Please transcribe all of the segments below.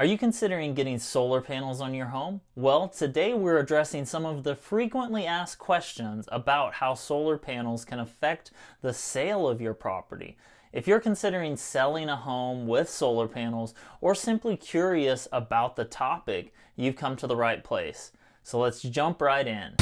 Are you considering getting solar panels on your home? Well, today we're addressing some of the frequently asked questions about how solar panels can affect the sale of your property. If you're considering selling a home with solar panels or simply curious about the topic, you've come to the right place. So let's jump right in.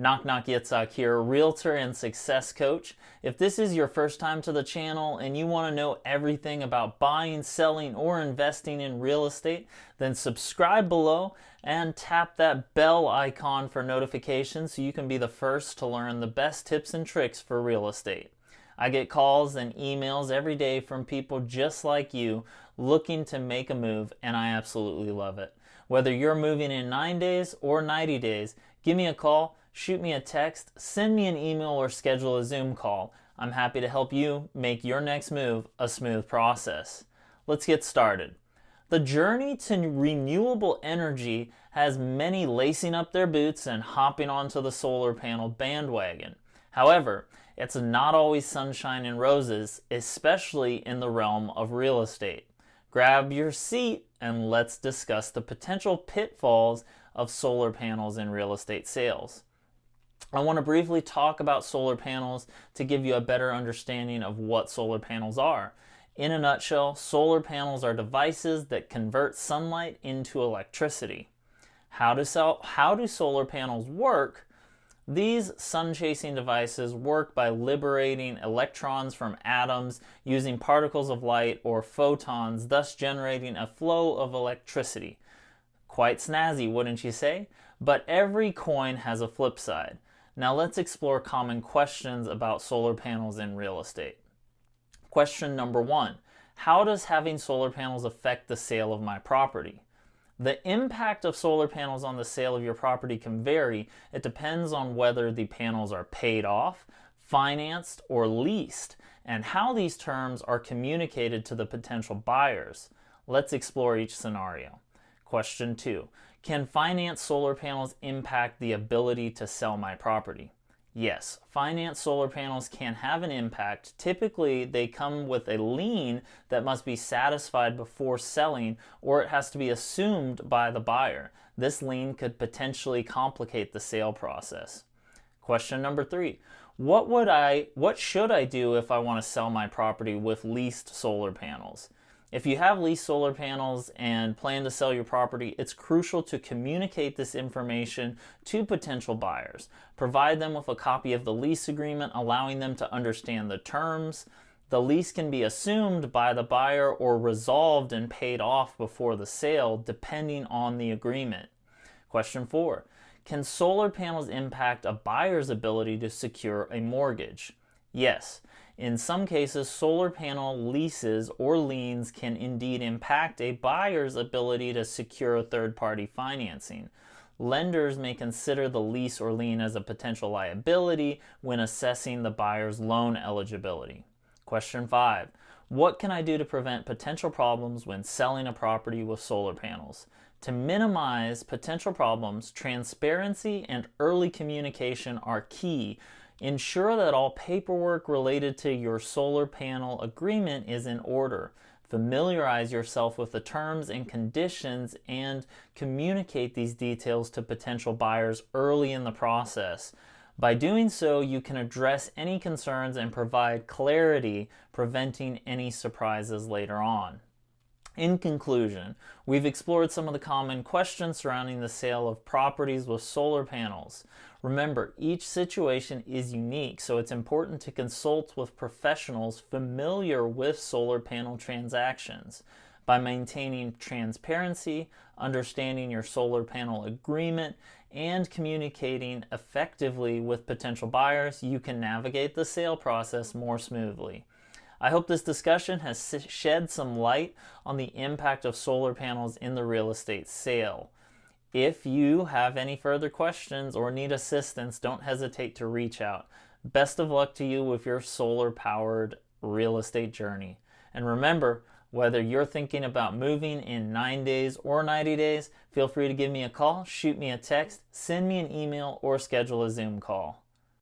Knock knock, Yitzchak here, realtor and success coach. If this is your first time to the channel and you want to know everything about buying, selling, or investing in real estate, then subscribe below and tap that bell icon for notifications so you can be the first to learn the best tips and tricks for real estate. I get calls and emails every day from people just like you looking to make a move, and I absolutely love it. Whether you're moving in 9 days or 90 days, give me a call, shoot me a text, send me an email, or schedule a Zoom call. I'm happy to help you make your next move a smooth process. Let's get started. The journey to renewable energy has many lacing up their boots and hopping onto the solar panel bandwagon. However, it's not always sunshine and roses, especially in the realm of real estate. Grab your seat and let's discuss the potential pitfalls of solar panels in real estate sales. I want to briefly talk about solar panels to give you a better understanding of what solar panels are. In a nutshell, solar panels are devices that convert sunlight into electricity. How do solar panels work? These sun-chasing devices work by liberating electrons from atoms using particles of light or photons, thus generating a flow of electricity. Quite snazzy, wouldn't you say? But every coin has a flip side. Now let's explore common questions about solar panels in real estate. Question number 1. How does having solar panels affect the sale of my property? The impact of solar panels on the sale of your property can vary. It depends on whether the panels are paid off, financed, or leased, and how these terms are communicated to the potential buyers. Let's explore each scenario. Question 2. Can finance solar panels impact the ability to sell my property? Yes, finance solar panels can have an impact. Typically, they come with a lien that must be satisfied before selling, or it has to be assumed by the buyer. This lien could potentially complicate the sale process. Question number 3. What should I do if I want to sell my property with leased solar panels? If you have leased solar panels and plan to sell your property, it's crucial to communicate this information to potential buyers. Provide them with a copy of the lease agreement, allowing them to understand the terms. The lease can be assumed by the buyer or resolved and paid off before the sale, depending on the agreement. Question 4. Can solar panels impact a buyer's ability to secure a mortgage? Yes. In some cases, solar panel leases or liens can indeed impact a buyer's ability to secure third-party financing. Lenders may consider the lease or lien as a potential liability when assessing the buyer's loan eligibility. Question 5. What can I do to prevent potential problems when selling a property with solar panels? To minimize potential problems, transparency and early communication are key. Ensure that all paperwork related to your solar panel agreement is in order. Familiarize yourself with the terms and conditions and communicate these details to potential buyers early in the process. By doing so, you can address any concerns and provide clarity, preventing any surprises later on. In conclusion, we've explored some of the common questions surrounding the sale of properties with solar panels. Remember, each situation is unique, so it's important to consult with professionals familiar with solar panel transactions. By maintaining transparency, understanding your solar panel agreement, and communicating effectively with potential buyers, you can navigate the sale process more smoothly. I hope this discussion has shed some light on the impact of solar panels in the real estate sale. If you have any further questions or need assistance, don't hesitate to reach out. Best of luck to you with your solar-powered real estate journey. And remember, Whether you're thinking about moving in 9 days or 90 days, feel free to give me a call, shoot me a text, send me an email, or schedule a Zoom call.